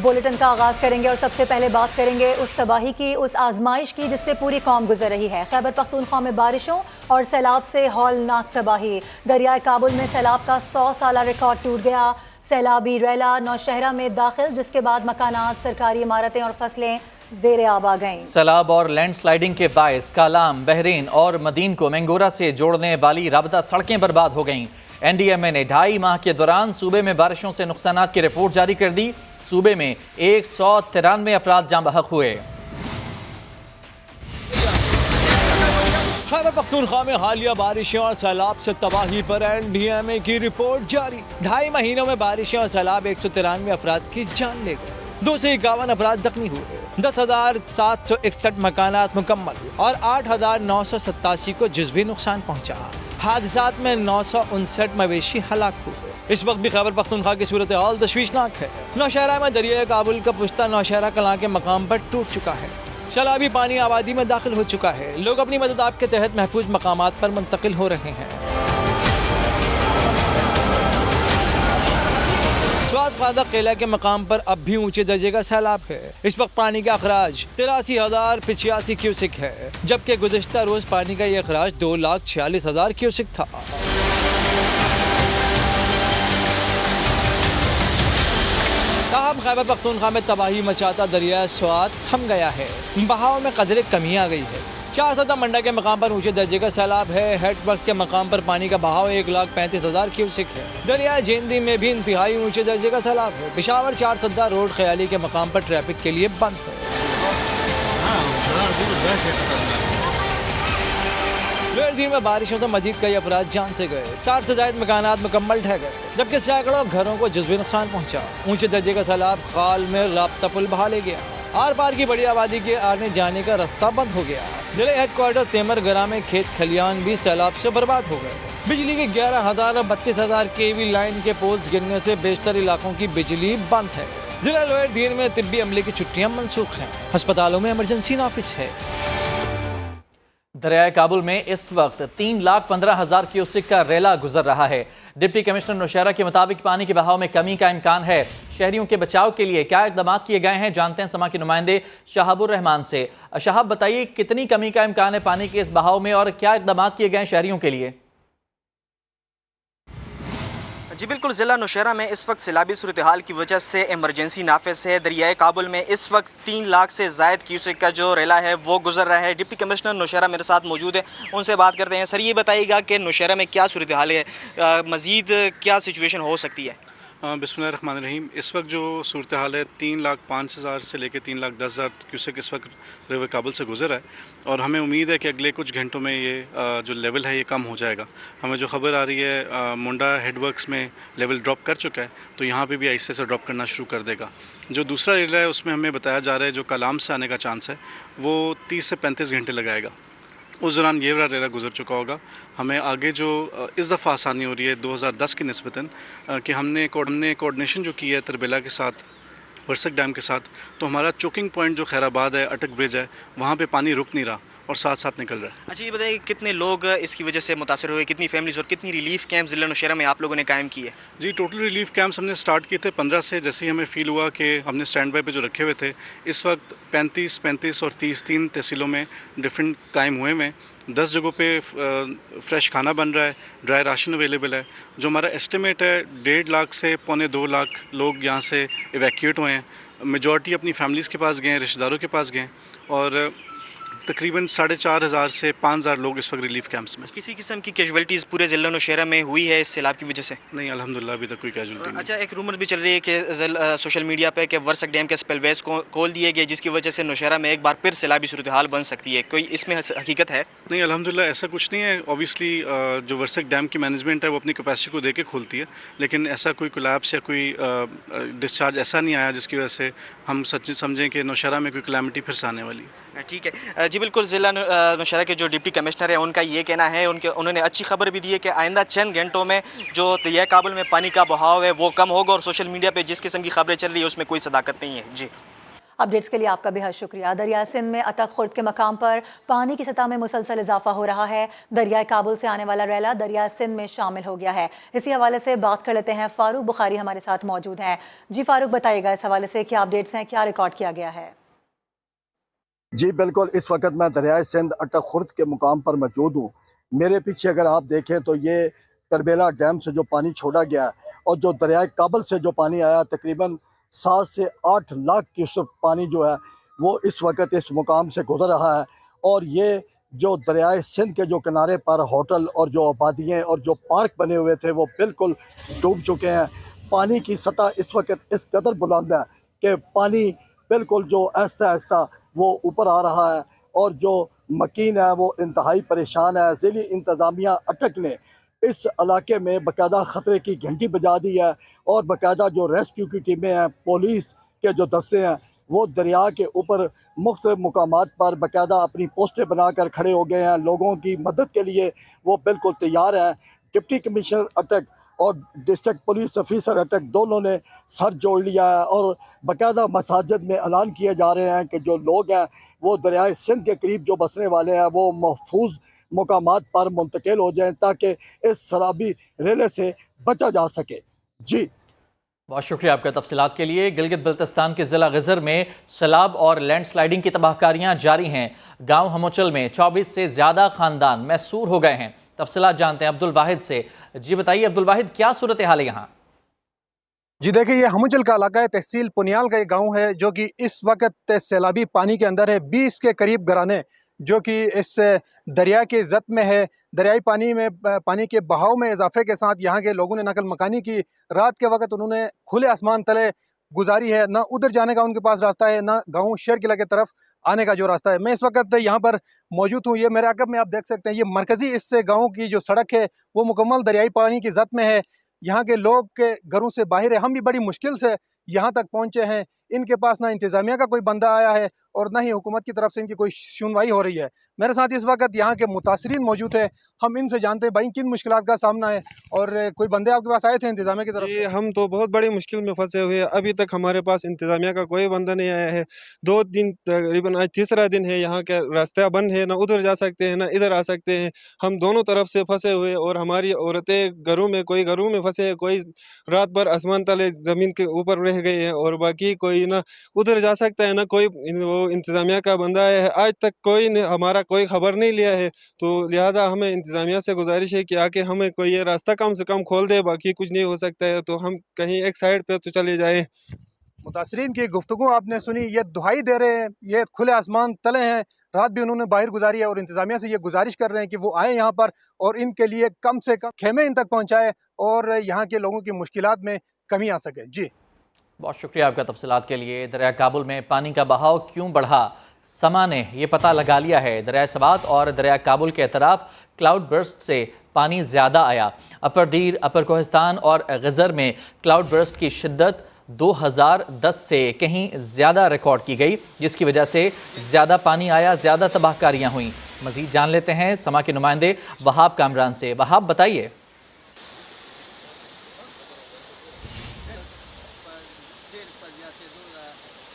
Bulletin کا آغاز کریں گے اور سب سے پہلے بات کریں گے اس تباہی کی، اس آزمائش کی جس سے پوری قوم گزر رہی ہے۔ خیبر پختونخوا میں بارشوں اور سیلاب سے ہولناک تباہی۔ دریائے کابل میں سیلاب کا 100 سالہ ریکارڈ ٹوٹ گیا۔ سیلابی ریلا نوشہرہ میں داخل، جس کے بعد مکانات، سرکاری عمارتیں اور فصلیں زیر آب آ گئیں۔ سیلاب اور لینڈ سلائیڈنگ کے باعث کالام، بحرین اور مدین کو مینگورہ سے جوڑنے والی رابطہ سڑکیں برباد ہو گئیں۔ این ڈی ایم اے نے 2.5 ماہ کے دوران صوبے میں بارشوں سے نقصانات کی رپورٹ جاری کر دی۔ صوبے میں 193 افراد جاں بحق ہوئے۔ خیبر پختونخوا میں حالیہ بارشوں اور سیلاب سے تباہی پر این ڈی ایم اے کی رپورٹ جاری۔ 2.5 مہینوں میں بارشیں اور سیلاب 193 افراد کی جان لے گئے، 251 افراد زخمی ہوئے، 10,761 مکانات مکمل اور 8,987 کو جزوی نقصان پہنچا۔ حادثات میں 959 مویشی ہلاک ہوئے۔ اس وقت بھی خیبر پختونخوا کی صورتحال تشویشناک ہے۔ نوشہرہ میں دریائے کابل کا پشتہ نوشہرہ کلاں کے مقام پر ٹوٹ چکا ہے۔ سیلابی پانی آبادی میں داخل ہو چکا ہے۔ لوگ اپنی مدد آپ کے تحت محفوظ مقامات پر منتقل ہو رہے ہیں۔ سوات خادہ قلعہ کے مقام پر اب بھی اونچے درجے کا سیلاب ہے۔ اس وقت پانی کا اخراج 83,085 کیوسک ہے، جبکہ گزشتہ روز پانی کا یہ اخراج 2,46,000 کیوسک تھا۔ تاہم خیبر پختونخوا میں تباہی مچاتا دریائے سوات تھم گیا ہے۔ بہاؤ میں قدرے کمی آ گئی ہے۔ 4 سدہ منڈا کے مقام پر اونچے درجے کا سیلاب ہے۔ ہیڈ ورکس کے مقام پر پانی کا بہاؤ 1,35,000 کیوسک ہے۔ دریائے جیندی میں بھی انتہائی اونچے درجے کا سیلاب ہے۔ پشاور 4 سدہ روڈ خیالی کے مقام پر ٹریفک کے لیے بند ہے۔ لوئر دیر میں بارشوں سے مزید کئی افراد جان سے گئے۔ 60 سے زائد مکانات مکمل ڈھہ گئے، جبکہ سینکڑوں گھروں کو جزوی نقصان پہنچا۔ اونچے درجے کا سیلاب خال میں رابطہ پل بہا لے گیا۔ آر پار کی بڑی آبادی کے آنے جانے کا راستہ بند ہو گیا۔ ضلع ہیڈ کوارٹر تیمر گرہ میں کھیت کھلیان بھی سیلاب سے برباد ہو گئے۔ بجلی کی 11,000 اور 32,000 kV لائن کے پولز گرنے سے بیشتر علاقوں کی بجلی بند ہے۔ ضلع لوئر دیر میں طبی عملے کی چھٹیاں منسوخ ہیں۔ ہسپتالوں میں ایمرجنسی نافذ ہے۔ دریائے کابل میں اس وقت 3,15,000 کیوسک کا ریلا گزر رہا ہے۔ ڈپٹی کمشنر نوشہرہ کے مطابق پانی کے بہاؤ میں کمی کا امکان ہے۔ شہریوں کے بچاؤ کے لیے کیا اقدامات کیے گئے ہیں، جانتے ہیں سما کے نمائندے شہاب الرحمان سے۔ شہاب، بتائیے کتنی کمی کا امکان ہے پانی کے اس بہاؤ میں اور کیا اقدامات کیے گئے ہیں شہریوں کے لیے؟ جی بالکل، ضلع نوشہرہ میں اس وقت سیلابی صورتحال کی وجہ سے ایمرجنسی نافذ ہے۔ دریائے کابل میں اس وقت 3 لاکھ سے زائد کیوسک کا جو ریلا ہے وہ گزر رہا ہے۔ ڈپٹی کمشنر نوشہرہ میرے ساتھ موجود ہے، ان سے بات کرتے ہیں۔ سر، یہ بتائیے گا کہ نوشہرہ میں کیا صورتحال ہے، مزید کیا سچویشن ہو سکتی ہے؟ بسم اللہ الرحمن الرحیم۔ اس وقت جو صورتحال ہے 3,05,000 سے لے کے 3,10,000 کیوسک اس وقت ریور کابل سے گزر ہے، اور ہمیں امید ہے کہ اگلے کچھ گھنٹوں میں یہ جو لیول ہے یہ کم ہو جائے گا۔ ہمیں جو خبر آ رہی ہے منڈا ہیڈ ورکس میں لیول ڈراپ کر چکا ہے، تو یہاں پہ بھی آہستہ سے ڈراپ کرنا شروع کر دے گا۔ جو دوسرا ریلا ہے اس میں ہمیں بتایا جا رہا ہے جو کالام سے آنے کا چانس ہے وہ 30 سے 35 گھنٹے لگائے گا۔ اس دوران یہ والا ریلا گزر چکا ہوگا۔ ہمیں آگے جو اس دفعہ آسانی ہو رہی ہے 2010 کی نسبتاً کہ ہم نے کوآرڈینیشن جو کی ہے تربیلا کے ساتھ، ورسک ڈیم کے ساتھ، تو ہمارا چوکنگ پوائنٹ جو خیر آباد ہے، اٹک برج ہے، وہاں پہ پانی رک نہیں رہا اور ساتھ ساتھ نکل رہا ہے۔ اچھا، یہ بتائیے کتنے لوگ اس کی وجہ سے متاثر ہوئے، کتنی فیملیز اور کتنی ریلیف کیمپ ضلع نوشہرہ میں آپ لوگوں نے قائم کیے؟ جی ٹوٹل ریلیف کیمپس ہم نے سٹارٹ کیے تھے 15 سے، جیسے ہی ہمیں فیل ہوا کہ ہم نے سٹینڈ بائی پہ جو رکھے ہوئے تھے، اس وقت 35 اور 30 3 تحصیلوں میں ڈفرینٹ قائم ہوئے ہیں۔ 10 جگہوں پہ فریش کھانا بن رہا ہے، ڈرائی راشن اویلیبل ہے۔ جو ہمارا ایسٹیمیٹ ہے 1.5 لاکھ سے 2.25 لاکھ لوگ یہاں سے ایویکیویٹ ہوئے ہیں۔ میجورٹی اپنی فیملیز کے پاس گئے ہیں، رشتہ داروں کے پاس گئے ہیں، اور تقریباً 4,500 سے 5,000 لوگ اس وقت ریلیف کیمپس میں۔ کسی قسم کی کیجویلٹیز پورے ضلع نوشہرہ میں ہوئی ہے اس سیلاب کی وجہ سے؟ نہیں، الحمدللہ ابھی تک کوئی کیجویلٹی نہیں۔ اچھا، ایک رومر بھی چل رہی ہے کہ سوشل میڈیا پہ کہ ورسک ڈیم کے اسپل ویز کو کھول دیے گئے، جس کی وجہ سے نوشہرہ میں ایک بار پھر سیلابی صورتحال بن سکتی ہے، کوئی اس میں حقیقت ہے؟ نہیں، الحمدللہ ایسا کچھ نہیں ہے۔ اوبیسلی جو ورسک ڈیم کی مینجمنٹ ہے وہ اپنی کیپیسٹی کو دے کے کھولتی ہے، لیکن ایسا کوئی کولیپس یا کوئی ڈسچارج ایسا نہیں آیا جس کی وجہ سے ہم سمجھیں کہ نوشہرہ میں کوئی کلیمٹی پھر سے آنے والی ہے۔ ٹھیک ہے جی بالکل، ضلع نوشہرہ کے جو ڈپٹی کمشنر ہیں ان کا یہ کہنا ہے، انہوں نے اچھی خبر بھی دی ہے کہ آئندہ چند گھنٹوں میں جو دریائے کابل میں پانی کا بہاؤ ہے وہ کم ہوگا، اور سوشل میڈیا پہ جس قسم کی خبریں چل رہی ہے اس میں کوئی صداقت نہیں ہے۔ جی اپڈیٹس کے لیے آپ کا بے حد شکریہ۔ دریائے سندھ میں اٹک خرد کے مقام پر پانی کی سطح میں مسلسل اضافہ ہو رہا ہے۔ دریائے کابل سے آنے والا ریلا دریائے سندھ میں شامل ہو گیا ہے۔ اسی حوالے سے بات کر لیتے ہیں، فاروق بخاری ہمارے ساتھ موجود ہیں۔ جی فاروق، بتائیے گا اس حوالے سے کیا اپڈیٹس ہیں، کیا ریکارڈ کیا گیا ہے؟ جی بالکل، اس وقت میں دریائے سندھ اٹک خرد کے مقام پر موجود ہوں۔ میرے پیچھے اگر آپ دیکھیں تو یہ کربیلا ڈیم سے جو پانی چھوڑا گیا اور جو دریائے کابل سے جو پانی آیا، تقریباً 7 سے 8 لاکھ کیوسک پانی جو ہے وہ اس وقت اس مقام سے گزر رہا ہے۔ اور یہ جو دریائے سندھ کے جو کنارے پر ہوٹل اور جو آبادیاں اور جو پارک بنے ہوئے تھے وہ بالکل ڈوب چکے ہیں۔ پانی کی سطح اس وقت اس قدر بلند ہے کہ پانی بالکل جو آہستہ آہستہ وہ اوپر آ رہا ہے، اور جو مکین ہے وہ انتہائی پریشان ہے۔ ضلعی انتظامیہ اٹک نے اس علاقے میں باقاعدہ خطرے کی گھنٹی بجا دی ہے، اور باقاعدہ جو ریسکیو کی ٹیمیں ہیں، پولیس کے جو دستے ہیں، وہ دریا کے اوپر مختلف مقامات پر باقاعدہ اپنی پوسٹیں بنا کر کھڑے ہو گئے ہیں۔ لوگوں کی مدد کے لیے وہ بالکل تیار ہیں۔ ڈپٹی کمشنر اٹک اور ڈسٹرکٹ پولیس آفیسر اٹک دونوں نے سر جوڑ لیا ہے، اور باقاعدہ مساجد میں اعلان کیے جا رہے ہیں کہ جو لوگ ہیں وہ دریائے سندھ کے قریب جو بسنے والے ہیں وہ محفوظ مقامات پر منتقل ہو جائیں تاکہ اس سرابی ریلے سے بچا جا سکے۔ جی بہت شکریہ آپ کا تفصیلات کے لیے۔ گلگت بلتستان کے ضلع غزر میں سیلاب اور لینڈ سلائیڈنگ کی تباہ کاریاں جاری ہیں۔ گاؤں ہموچل میں 24 سے زیادہ خاندان محصور ہو گئے ہیں۔ تفصیلات جانتے ہیں عبد الواحد سے۔ جی بتائیے عبد الواحد، کیا صورتحال ہے یہاں؟ جی دیکھیں، یہ ہموچل کا علاقہ ہے، تحصیل پنیال کا یہ گاؤں ہے جو کہ اس وقت سیلابی پانی کے اندر ہے۔ 20 کے قریب گھرانے جو کہ اس دریا کے زد میں ہے۔ دریائی پانی کے بہاؤ میں اضافے کے ساتھ یہاں کے لوگوں نے نقل مکانی کی۔ رات کے وقت انہوں نے کھلے آسمان تلے گزاری ہے، نہ ادھر جانے کا ان کے پاس راستہ ہے، نہ گاؤں شہر قلعہ کی طرف آنے کا جو راستہ ہے۔ میں اس وقت یہاں پر موجود ہوں، یہ میرے عقب میں آپ دیکھ سکتے ہیں، یہ مرکزی اس سے گاؤں کی جو سڑک ہے وہ مکمل دریائی پانی کی زد میں ہے۔ یہاں کے لوگ کے گھروں سے باہر ہے، ہم بھی بڑی مشکل سے یہاں تک پہنچے ہیں۔ ان کے پاس نہ انتظامیہ کا کوئی بندہ آیا ہے اور نہ ہی حکومت کی طرف سے ان کی کوئی سنوائی ہو رہی ہے۔ میرے ساتھ اس وقت یہاں کے متاثرین موجود ہیں، ہم ان سے جانتے ہیں بھائی کن مشکلات کا سامنا ہے، اور کوئی بندے آپ کے پاس آئے تھے انتظامیہ کی طرف سے؟ جی ہم تو بہت بڑی مشکل میں پھنسے ہوئے ہیں، ابھی تک ہمارے پاس انتظامیہ کا کوئی بندہ نہیں آیا ہے۔ 2 دن تقریباً آج تیسرا دن ہے، یہاں کے راستہ بند ہے، نہ ادھر جا سکتے ہیں نہ ادھر آ سکتے ہیں۔ ہم دونوں طرف سے پھنسے ہوئے، اور ہماری عورتیں گھروں میں پھنسے ہیں، کوئی رات بھر آسمان تلے زمین کے اوپر رہ گئے ہیں، اور باقی کوئی نہ ادھر جا سکتا ہے نہ کوئی وہ انتظامیہ کا بندہ ہے۔ آج تک کوئی نے ہمارا کوئی خبر نہیں لیا ہے، تو لہٰذا ہمیں انتظامیہ سے گزارش ہے کہ آ کے ہمیں کوئی یہ راستہ کم سے کم کھول دے، باقی کچھ نہیں ہو سکتا ہے تو ہم کہیں ایک سائڈ پہ تو چلے جائیں۔ متاثرین کی گفتگو آپ نے سنی، یہ دہائی دے رہے ہیں، یہ کھلے آسمان تلے ہیں، رات بھی انہوں نے باہر گزاری ہے، اور انتظامیہ سے یہ گزارش کر رہے ہیں کہ وہ آئیں یہاں پر اور ان کے لیے کم سے کم خیمے ان تک پہنچائے اور یہاں کے لوگوں کی مشکلات میں کمی آ سکے۔ جی بہت شکریہ آپ کا تفصیلات کے لیے۔ دریا کابل میں پانی کا بہاؤ کیوں بڑھا؟ سما نے یہ پتہ لگا لیا ہے۔ دریا سوات اور دریا کابل کے اطراف کلاؤڈ برسٹ سے پانی زیادہ آیا۔ اپر دیر، اپر کوہستان اور غزر میں کلاؤڈ برسٹ کی شدت 2010 سے کہیں زیادہ ریکارڈ کی گئی، جس کی وجہ سے زیادہ پانی آیا، زیادہ تباہ کاریاں ہوئیں۔ مزید جان لیتے ہیں سما کے نمائندے وہاب کامران سے۔ وہاب بتائیے۔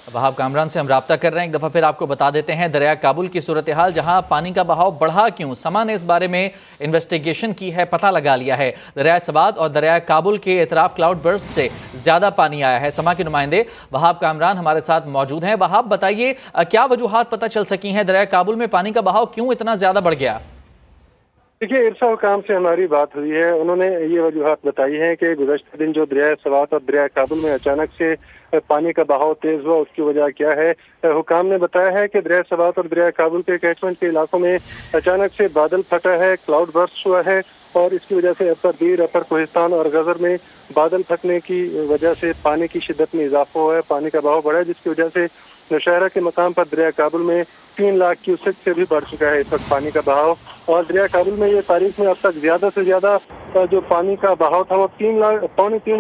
وہاب کامران سے ہم رابطہ کر رہے ہیں، ایک دفعہ پھر آپ کو بتا دیتے ہیں دریا کابل کی صورتحال، جہاں پانی کا بہاؤ بڑھا کیوں۔ سما نے اس بارے میں انویسٹیگیشن کی ہے، پتہ لگا لیا ہے۔ دریا سوات اور دریا کابل کے اطراف کلاؤڈ برسٹ سے زیادہ پانی آیا ہے۔ سما کے نمائندے وہاب کامران ہمارے ساتھ موجود ہیں۔ وہاب بتائیے، کیا وجوہات پتہ چل سکی ہیں، دریا کابل میں پانی کا بہاؤ کیوں اتنا زیادہ بڑھ گیا؟ دیکھیے، ارسا حکام سے ہماری بات ہوئی ہے، انہوں نے یہ وجوہات بتائی ہیں کہ گزشتہ دن جو دریا سوات اور دریا کابل میں اچانک سے پانی کا بہاؤ تیز ہوا، اس کی وجہ کیا ہے۔ حکام نے بتایا ہے کہ دریا سوات اور دریا کابل کے کیچمنٹ کے علاقوں میں اچانک سے بادل پھٹا ہے، کلاؤڈ برسٹ ہوا ہے، اور اس کی وجہ سے اپر دیر، اپر کوہستان اور غزر میں بادل پھٹنے کی وجہ سے پانی کی شدت میں اضافہ ہوا ہے، پانی کا بہاؤ بڑھا ہے، جس کی وجہ سے نوشہرہ کے مقام پر دریا کابل میں 3 لاکھ کیوسک سے بھی بڑھ چکا ہے اس وقت پانی کا بہاؤ۔ اور دریا کابل میں یہ تاریخ میں اب تک زیادہ سے زیادہ جو پانی کا بہاؤ تھا وہ 3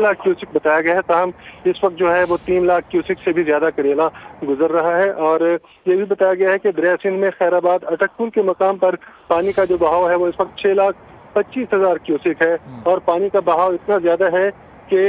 لاکھ کیوسک بتایا گیا ہے، تاہم اس وقت جو ہے وہ 3 لاکھ کیوسک سے بھی زیادہ کریلا گزر رہا ہے۔ اور یہ بھی بتایا گیا ہے کہ دریا سندھ میں خیر آباد اٹک پل کے مقام پر پانی کا جو بہاؤ ہے وہ اس وقت 6,25,000 کیوسک ہے، اور پانی کا بہاؤ اتنا زیادہ ہے کہ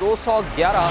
211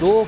2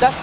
10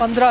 15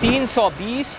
320,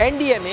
NDMA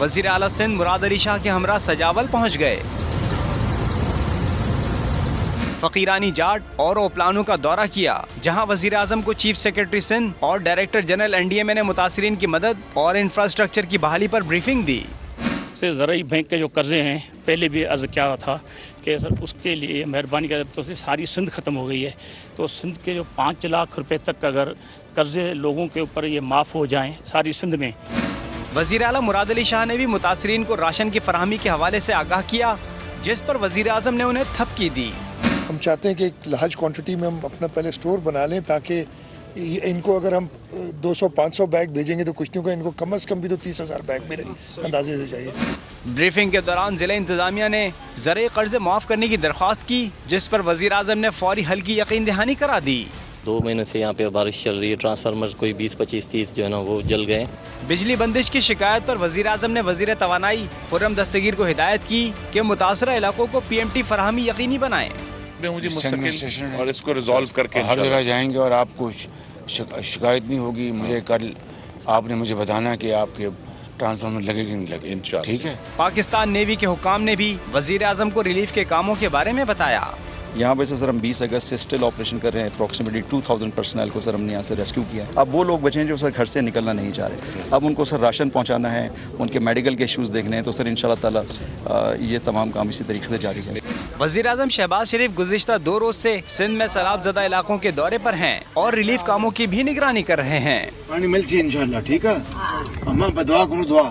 وزیر اعلیٰ سندھ مراد علی شاہ کے ہمراہ سجاول پہنچ گئے. فقیرانی جاٹ اور اوپلانو کا دورہ کیا، جہاں وزیر اعظم کو چیف سیکرٹری سندھ اور ڈائریکٹر جنرل NDMA نے متاثرین کی مدد اور انفراسٹرکچر کی بحالی پر بریفنگ دی. سے زرعی بینک کے جو قرضے ہیں پہلے بھی عرض کیا تھا کہ سر اس کے لیے مہربانی کر تو ساری سندھ ختم ہو گئی ہے، تو سندھ کے جو 5 لاکھ روپے تک اگر قرضے لوگوں کے اوپر یہ معاف ہو جائیں ساری سندھ میں. وزیر اعلیٰ مراد علی شاہ نے بھی متاثرین کو راشن کی فراہمی کے حوالے سے آگاہ کیا، جس پر وزیر اعظم نے انہیں تھپکی دی. ہم چاہتے ہیں کہ ایک لارج کوانٹٹی میں ہم اپنا پہلے سٹور بنا لیں تاکہ ان کو اگر ہم 200-500 بیگ بھیجیں گے تو کچھ نہیں ہوگا، ان کو کم از کم بھی تو 30,000 بیگ میرے اندازے سے چاہیے. بریفنگ کے دوران ضلع انتظامیہ نے زرعی قرضے معاف کرنے کی درخواست کی، جس پر وزیر اعظم نے فوری حل کی یقین دہانی کرا دی. 2 مہینے سے یہاں پہ بارش چل رہی ہے، ٹرانسفارمر کوئی 20-25-30 جو ہے نا وہ جل گئے. بجلی بندش کی شکایت پر وزیر اعظم نے وزیر توانائی خرم دستگیر کو ہدایت کی کہ متاثرہ علاقوں کو PMT فراہمی یقینی بنائیں. اور اس کو ریزالو کر کے ہر جگہ جائیں گے اور آپ کو شکایت نہیں ہوگی. مجھے کل آپ نے مجھے بتانا کہ آپ کے ٹرانسفارمر لگے گی نہیں لگے، ٹھیک ہے. پاکستان نیوی کے حکام نے بھی وزیر اعظم کو ریلیف کے کاموں کے بارے میں بتایا. یہاں پہ سر ہم 20 اگست سے اسٹل آپریشن کر رہے ہیں. اپروکسیمیٹلی 2000 پرسنل کو سر ہم نے یہاں سے ریسکیو کیا ہے. اب وہ لوگ بچے ہیں جو سر گھر سے نکلنا نہیں چاہ رہے، اب ان کو سر راشن پہنچانا ہے، ان کے میڈیکل کے ایشوز دیکھنے ہیں، تو سر انشاءاللہ تعالی یہ تمام کام اسی طریقے سے جاری ہے. وزیر اعظم شہباز شریف گزشتہ 2 روز سے سندھ میں سیلاب زدہ علاقوں کے دورے پر ہیں اور ریلیف کاموں کی بھی نگرانی کر رہے ہیں. پانی مل جائے انشاءاللہ، ٹھیک ہے. اما دعا کرو دعا.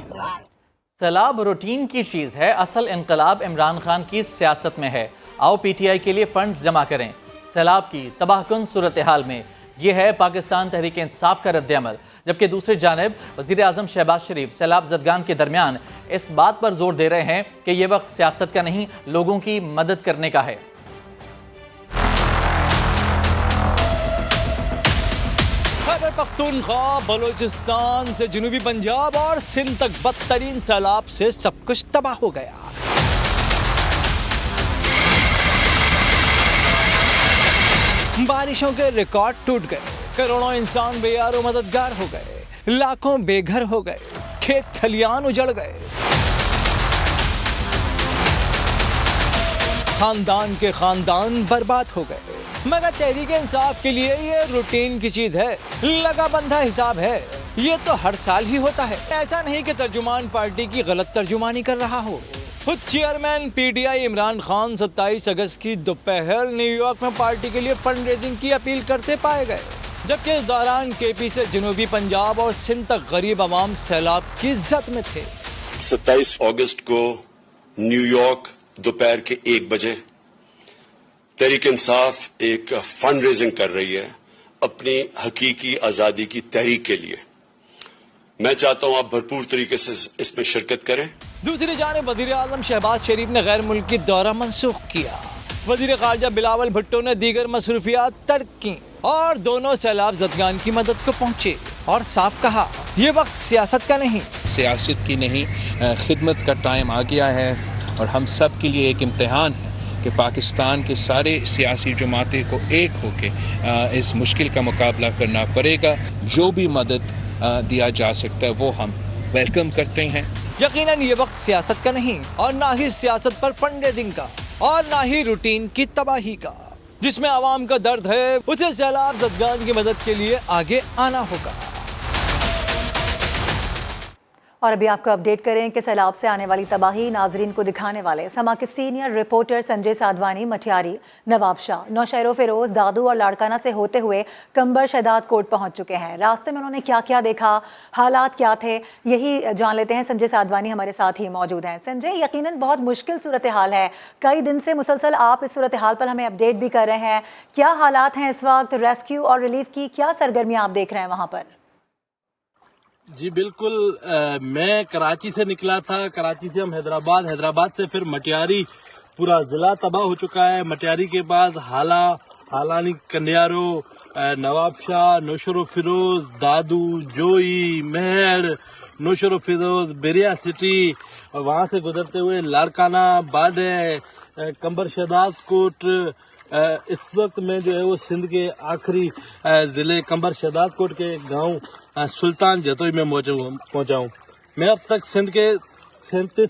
سیلاب روٹین کی چیز ہے، اصل انقلاب عمران خان کی سیاست میں ہے. آؤ PTI کے لیے فنڈ جمع کریں. سیلاب کی تباہ کن صورتحال میں یہ ہے پاکستان تحریک انصاف کا رد عمل. جبکہ دوسری جانب وزیر اعظم شہباز شریف سیلاب زدگان کے درمیان اس بات پر زور دے رہے ہیں کہ یہ وقت سیاست کا نہیں، لوگوں کی مدد کرنے کا ہے. خیبر پختونخوا، بلوچستان سے جنوبی پنجاب اور سندھ تک بدترین سیلاب سے سب کچھ تباہ ہو گیا. بارشوں کے ریکارڈ ٹوٹ گئے، کروڑوں انسان بے یار و مددگار ہو گئے، لاکھوں بے گھر ہو گئے، کھیت کھلیان اجڑ گئے، خاندان کے خاندان برباد ہو گئے. مگر تحریک انصاف کے لیے یہ روٹین کی چیز ہے، لگا بندھا حساب ہے. یہ تو ہر سال ہی ہوتا ہے. ایسا نہیں کہ ترجمان پارٹی کی غلط ترجمانی کر رہا ہو. خود چیئرمین PTI عمران خان 27 اگست کی دوپہر نیو یارک میں پارٹی کے لیے فنڈ ریزنگ کی اپیل کرتے پائے گئے، جبکہ اس دوران KP سے جنوبی پنجاب اور سندھ تک غریب عوام سیلاب کی زد میں تھے. 27 اگست کو نیو یارک دوپہر کے 1 بجے تحریک انصاف ایک فنڈ ریزنگ کر رہی ہے اپنی حقیقی آزادی کی تحریک کے لیے. میں چاہتا ہوں آپ بھرپور طریقے سے اس میں شرکت کریں. دوسری جانب وزیر اعظم شہباز شریف نے غیر ملکی دورہ منسوخ کیا. وزیر خارجہ بلاول بھٹو نے دیگر مصروفیات ترک کی اور دونوں سیلاب زدگان کی مدد کو پہنچے اور صاف کہا یہ وقت سیاست کا نہیں، سیاست کی نہیں، خدمت کا ٹائم آ گیا ہے. اور ہم سب کے لیے ایک امتحان ہے کہ پاکستان کے سارے سیاسی جماعتیں کو ایک ہو کے اس مشکل کا مقابلہ کرنا پڑے گا. جو بھی مدد دیا جا سکتا ہے وہ ہم ویلکم کرتے ہیں. یقیناً یہ وقت سیاست کا نہیں، اور نہ ہی سیاست پر فنڈ ریزنگ کا، اور نہ ہی روٹین کی تباہی کا. جس میں عوام کا درد ہے اسے سیلاب زدگان کی مدد کے لیے آگے آنا ہوگا. اور ابھی آپ کو اپڈیٹ کریں کہ سیلاب سے آنے والی تباہی ناظرین کو دکھانے والے سما کے سینئر رپورٹر سنجے سادوانی مٹیاری، نواب شاہ، نوشہر و فیروز، دادو اور لاڑکانہ سے ہوتے ہوئے کمبر شہداد کوٹ پہنچ چکے ہیں. راستے میں انہوں نے کیا کیا دیکھا، حالات کیا تھے، یہی جان لیتے ہیں. سنجے سادوانی ہمارے ساتھ ہی موجود ہیں. سنجے، یقیناً بہت مشکل صورتحال ہے، کئی دن سے مسلسل آپ اس صورتحال پر ہمیں اپڈیٹ بھی کر رہے ہیں. کیا حالات ہیں اس وقت، ریسکیو اور ریلیف کی کیا سرگرمیاں آپ دیکھ رہے ہیں وہاں پر؟ جی بالکل، میں کراچی سے نکلا تھا، کراچی سے ہم حیدرآباد سے پھر مٹیاری. پورا ضلع تباہ ہو چکا ہے. مٹیاری کے بعد حالانی، کنیارو، نواب شاہ، نوشہر و فیروز، دادو، جوئی، مہر، نوشہر و فیروز، بیریا سٹی، وہاں سے گزرتے ہوئے لاڑکانہ، باڈے، کمبر شہداد کوٹ. اس وقت میں جو ہے وہ سندھ کے آخری ضلع کمبر شہداد کوٹ کے گاؤں سلطان جتوئی میں پہنچا ہوں. میں اب تک سندھ کے 37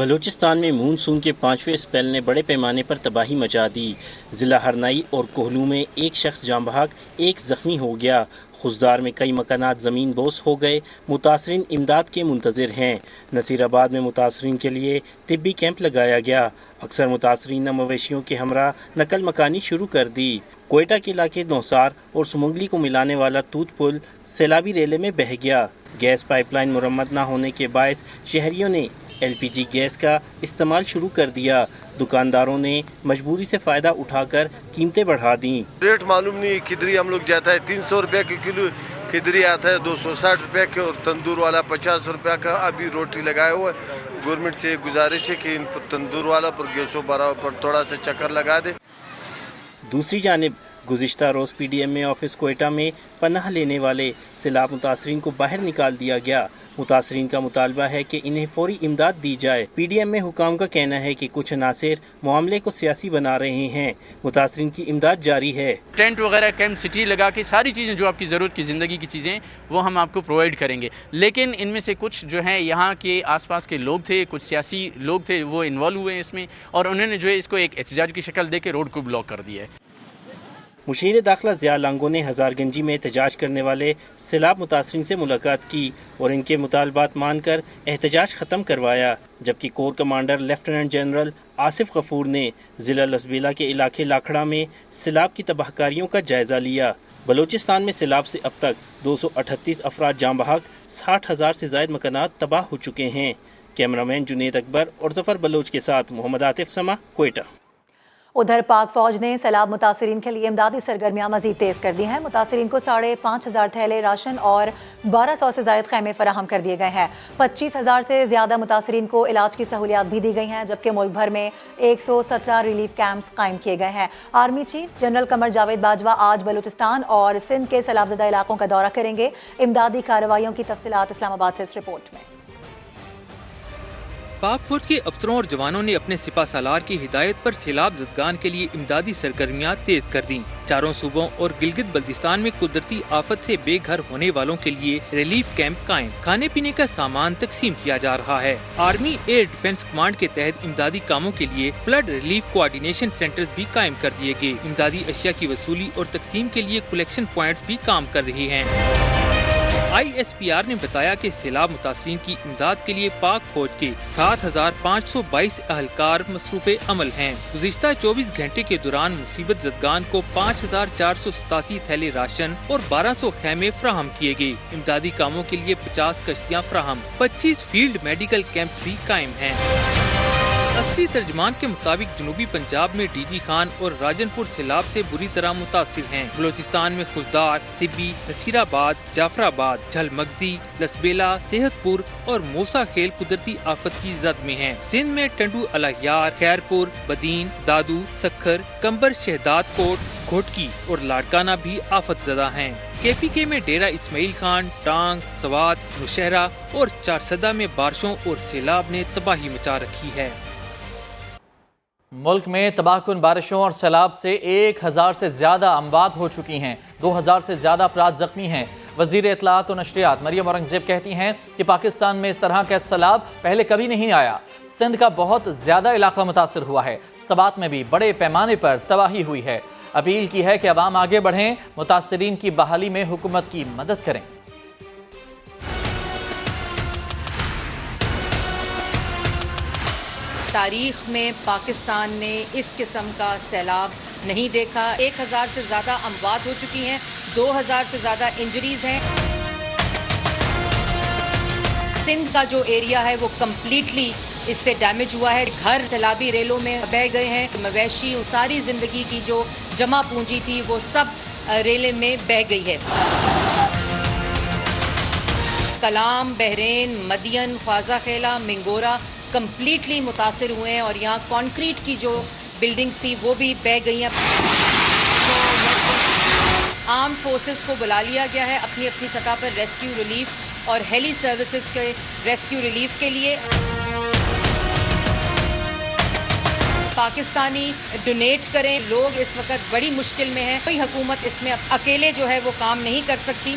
بلوچستان میں مونسون کے 5ویں اسپیل نے بڑے پیمانے پر تباہی مچا دی۔ ضلع ہرنائی اور کوہلو میں ایک شخص جاں بحق، ایک زخمی ہو گیا۔ خضدار میں کئی مکانات زمین بوس ہو گئے۔ متاثرین امداد کے منتظر ہیں۔ نصیر آباد میں متاثرین کے لیے طبی کیمپ لگایا گیا۔ اکثر متاثرین نے مویشیوں کے ہمراہ نقل مکانی شروع کر دی۔ کوئٹہ کے علاقے نوسار اور سمنگلی کو ملانے والا توت پل سیلابی ریلے میں بہہ گیا۔ گیس پائپ لائن مرمت نہ ہونے کے باعث شہریوں نے LPG گیس کا استعمال شروع کر دیا۔ دکانداروں نے مجبوری سے فائدہ اٹھا کر قیمتیں بڑھا دیں۔ ریٹ معلوم نہیں، کھدری ہم لوگ جاتا ہے 300 روپے کی کلو کھدری آتا ہے، 260 روپے کے، اور تندور والا 50 روپے کا ابھی روٹی لگائے ہوا ہے۔ گورنمنٹ سے گزارش ہے کہ ان تندور والا پر گیسوں بارہ پر تھوڑا سا چکر لگا دے۔ دوسری جانب گزشتہ روز PDMA آفس کوئٹہ میں پناہ لینے والے سیلاب متاثرین کو باہر نکال دیا گیا۔ متاثرین کا مطالبہ ہے کہ انہیں فوری امداد دی جائے۔ PDMA حکام کا کہنا ہے کہ کچھ عناصر معاملے کو سیاسی بنا رہے ہیں۔ متاثرین کی امداد جاری ہے۔ ٹینٹ وغیرہ کیمپ سٹی لگا کے ساری چیزیں جو آپ کی ضرورت کی زندگی کی چیزیں وہ ہم آپ کو پرووائڈ کریں گے، لیکن ان میں سے کچھ جو ہیں یہاں کے آس پاس کے لوگ تھے، کچھ سیاسی لوگ تھے، وہ انوالو ہوئے ہیں اس میں، اور انہوں نے جو ہے اس کو ایک احتجاج کی شکل دے کے روڈ کو بلاک کر دیا ہے۔ مشیر داخلہ ضیاء لانگو نے ہزار گنجی میں احتجاج کرنے والے سیلاب متاثرین سے ملاقات کی اور ان کے مطالبات مان کر احتجاج ختم کروایا، جبکہ corps commander lieutenant general Asif غفور نے ضلع لسبیلا کے علاقے لاکھڑا میں سیلاب کی تباہ کاریوں کا جائزہ لیا۔ بلوچستان میں سیلاب سے اب تک 238 افراد جاں بحق، 60,000 سے زائد مکانات تباہ ہو چکے ہیں۔ کیمرامین جنید اکبر اور ظفر بلوچ کے ساتھ محمد عاطف سما، کوئٹہ۔ ادھر پاک فوج نے سیلاب متاثرین کے لیے امدادی سرگرمیاں مزید تیز کر دی ہیں۔ متاثرین کو 5,500 تھیلے راشن اور 1200 سے زائد خیمے فراہم کر دیے گئے ہیں۔ 25,000 سے زیادہ متاثرین کو علاج کی سہولیات بھی دی گئی ہیں، جبکہ ملک بھر میں 117 ریلیف کیمپس قائم کیے گئے ہیں۔ Army chief general Qamar Javed Bajwa آج بلوچستان اور سندھ کے سیلاب زدہ علاقوں کا دورہ کریں گے۔ امدادی کارروائیوں کی تفصیلات اسلام آباد سے اس رپورٹ میں۔ پاک فوج کے افسروں اور جوانوں نے اپنے سپہ سالار کی ہدایت پر سیلاب زدگان کے لیے امدادی سرگرمیاں تیز کر دیں۔ چاروں صوبوں اور گلگت بلتستان میں قدرتی آفت سے بے گھر ہونے والوں کے لیے ریلیف کیمپ قائم، کھانے پینے کا سامان تقسیم کیا جا رہا ہے۔ آرمی ایئر ڈیفنس کمانڈ کے تحت امدادی کاموں کے لیے فلڈ ریلیف کوآرڈینیشن سینٹرز بھی قائم کر دیے گئے۔ امدادی اشیاء کی وصولی اور تقسیم کے لیے کلیکشن پوائنٹس بھی کام کر رہی ہیں۔ ISPR نے بتایا کہ سیلاب متاثرین کی امداد کے لیے پاک فوج کے 7,522 اہلکار مصروف عمل ہیں۔ گزشتہ 24 گھنٹے کے دوران مصیبت زدگان کو 5,487 تھیلے راشن اور 1200 خیمے فراہم کیے گئے۔ امدادی کاموں کے لیے 50 کشتیاں فراہم، 25 فیلڈ میڈیکل کیمپس بھی قائم ہیں۔ اصلی ترجمان کے مطابق جنوبی پنجاب میں DG خان اور راجن پور سیلاب سے بری طرح متاثر ہیں۔ بلوچستان میں خضدار، سبی، نصیر آباد، جعفر آباد، جھل مغزی، لسبیلا، صحت پور اور موسا خیل قدرتی آفت کی زد میں ہیں۔ سندھ میں ٹنڈو الہیار، خیرپور، بدین، دادو، سکھر، کمبر، شہداد کوٹ، گھوٹکی اور لاڑکانہ بھی آفت زدہ ہیں۔ KPK میں ڈیرہ اسماعیل خان، ٹانگ، سوات، نوشہرہ اور چارسدہ میں بارشوں اور سیلاب نے تباہی مچا رکھی ہے۔ ملک میں تباہ کن بارشوں اور سیلاب سے 1,000 سے زیادہ اموات ہو چکی ہیں، 2,000 سے زیادہ افراد زخمی ہیں۔ وزیر اطلاعات و نشریات مریم اورنگزیب کہتی ہیں کہ پاکستان میں اس طرح کا سیلاب پہلے کبھی نہیں آیا۔ سندھ کا بہت زیادہ علاقہ متاثر ہوا ہے، سوات میں بھی بڑے پیمانے پر تباہی ہوئی ہے۔ اپیل کی ہے کہ عوام آگے بڑھیں، متاثرین کی بحالی میں حکومت کی مدد کریں۔ تاریخ میں پاکستان نے اس قسم کا سیلاب نہیں دیکھا۔ 1,000 سے زیادہ اموات ہو چکی ہیں، 2,000 سے زیادہ انجریز ہیں۔ سندھ کا جو ایریا ہے وہ کمپلیٹلی اس سے ڈیمیج ہوا ہے۔ گھر سیلابی ریلوں میں بہہ گئے ہیں، مویشی، ساری زندگی کی جو جمع پونجی تھی وہ سب ریلے میں بہہ گئی ہے۔ کلام، بحرین، مدین، خواجہ خیلہ، منگورا کمپلیٹلی متاثر ہوئے ہیں اور یہاں کانکریٹ کی جو بلڈنگز تھی وہ بھی بہہ گئی ہیں۔ آرم فورسز کو بلا لیا گیا ہے اپنی اپنی سطح پر ریسکیو ریلیف اور ہیلی سروسز کے ریسکیو ریلیف کے لیے۔ پاکستانی ڈونیٹ کریں، لوگ اس وقت بڑی مشکل میں ہیں، کوئی حکومت اس میں اکیلے جو ہے وہ کام نہیں کر سکتی۔